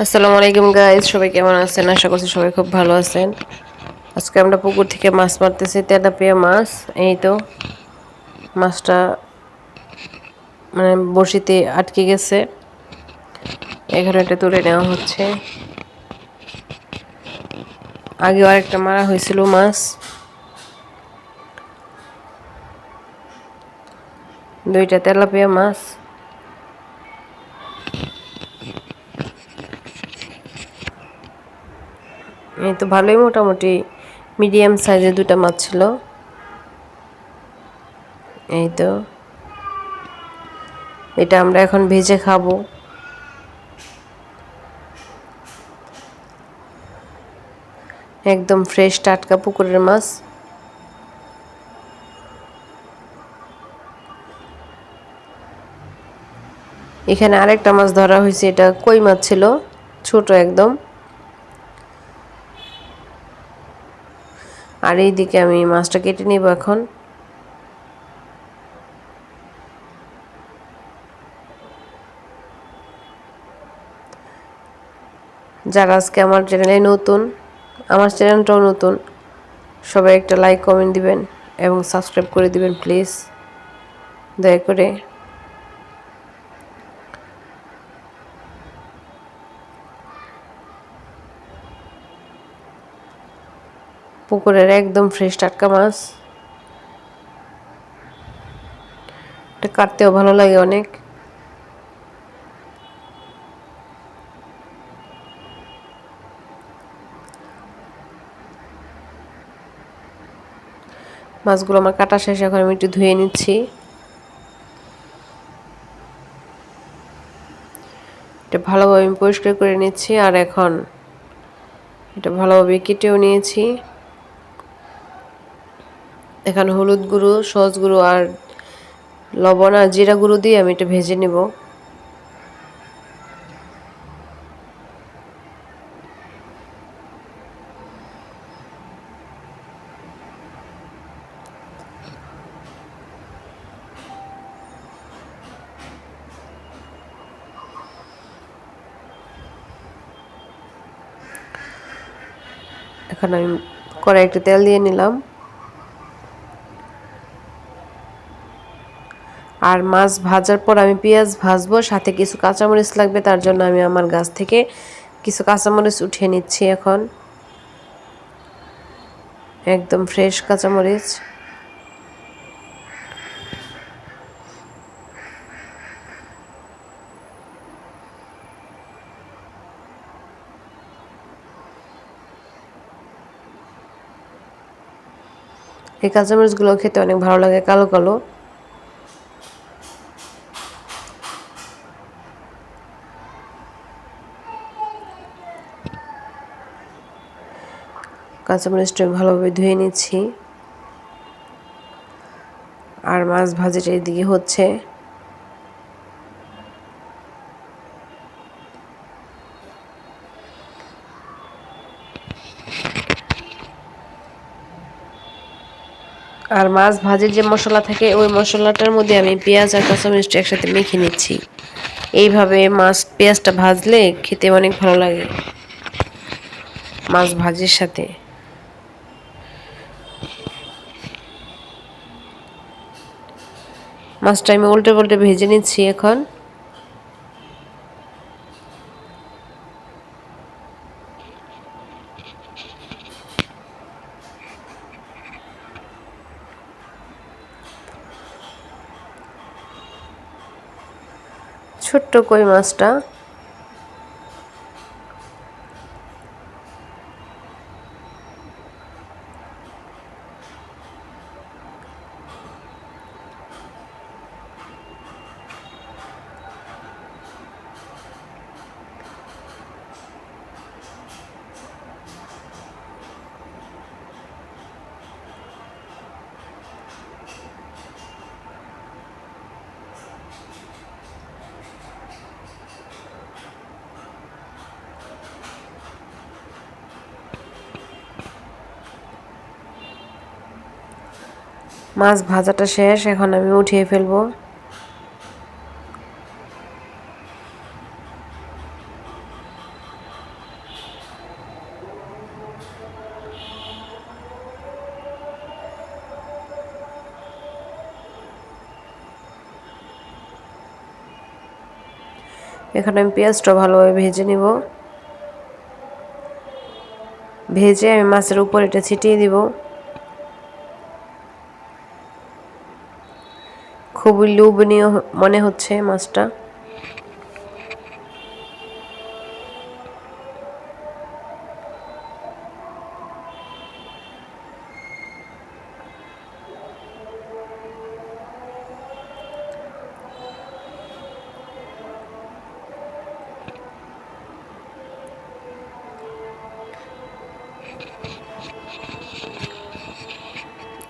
আসসালামু আলাইকুম গাইস, সবাই কেমন আছেন? আশা করছি সবাই খুব ভালো আছেন। আজকে আমরা পুকুর থেকে মাছ মারতেছি, তেলাপিয়া মাছ। এই তো মাছটা বড়শিতে আটকে গেছে, এখানে এটা তুলে নেওয়া হচ্ছে। আগে আরেকটা মারা হয়েছিল মাছ, দুইটা তেলাপিয়া মাছ। এই তো ভালোই মোটামুটি মিডিয়াম সাইজের দুটা মাছ ছিল। এই তো এটা আমরা এখন ভেজে খাবো। একদম ফ্রেশ টাটকা পুকুরের মাছ। এখানে আরেকটা মাছ ধরা হয়েছে, এটা কই মাছ ছিল, ছোট একদম। আর এইদিকে আমি মাছটা কেটে নিব এখন। যারা আজকে আমার চ্যানেলে নতুন, আমার চ্যানেলটাও নতুন, সবাই একটা লাইক কমেন্ট দিবেন এবং সাবস্ক্রাইব করে দিবেন প্লিজ, দয়া করে। পুকুরের একদম ফ্রেশ টাটকা মাছ, এটা কাটতেও ভালো লাগে অনেক। মাছগুলো আমার কাটা শেষ, এখন আমি একটু ধুয়ে নিচ্ছি। এটা ভালোভাবে আমি পরিষ্কার করে নিচ্ছি, আর এখন এটা ভালোভাবে কেটেও নিয়েছি। এখন হলুদ গুঁড়ো, সস গুঁড়ো আর লবণ আর জিরা গুঁড়ো দিয়ে আমি এটা ভেজে নেব। এখন আমি কড়াইতে তেল দিয়ে নিলাম, আর মাছ ভাজার পর আমি পেঁয়াজ ভাজবো, সাথে কিছু কাঁচামরিচ লাগবে, তার জন্য আমি আমার গাছ থেকে কিছু কাঁচামরিচ উঠিয়ে নিচ্ছি এখন। একদম ফ্রেশ কাঁচামরিচ। এই কাঁচামরিচগুলো খেতে অনেক ভালো লাগে, কালো কালো। কাঁচামরিচটা ভালোভাবে ধুয়ে নিচ্ছি, আর মাছ ভাজিটা এদিকে হচ্ছে। আর মাছ ভাজির যে মশলা থাকে, ওই মশলাটার মধ্যে আমি পেঁয়াজ আর কাঁচামরিচটা একসাথে মেখে নিচ্ছি। এইভাবে মাছ পেঁয়াজটা ভাজলে খেতে অনেক ভালো লাগে মাছ ভাজির সাথে। মাছটা আমি উল্টে পাল্টে ভেজে নিচ্ছি এখন। ছোট্ট কই মাছটা। মাছ ভাজাটা শেষ, এখন আমি উঠিয়ে ফেলবো। এখানে আমি পেঁয়াজটা ভালোভাবে ভেজে নিব। ভেজে আমি মাছের উপর এটা ছিটিয়ে দিব। খুবই লোভনীয় মনে হচ্ছে মাছটা।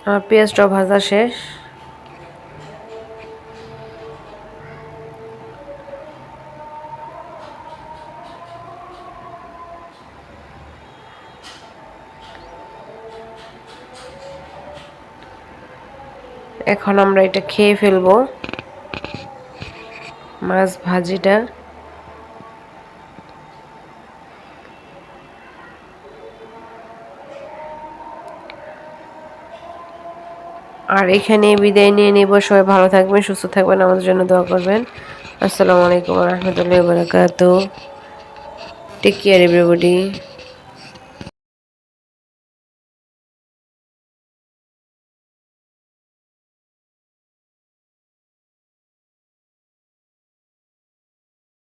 আমার পেঁয়াজটাও ভাজা শেষ। এখন আমরা এটা খেয়ে ফেলবো, মাছ ভাজিটা। আর এখানে বিদায় নিয়ে নেব। সবাই ভালো থাকবেন, সুস্থ থাকবেন, আমাদের জন্য দোয়া করবেন। আসসালামু আলাইকুম ওয়া রাহমাতুল্লাহি ওয়া বারাকাতুহু। Take care everybody.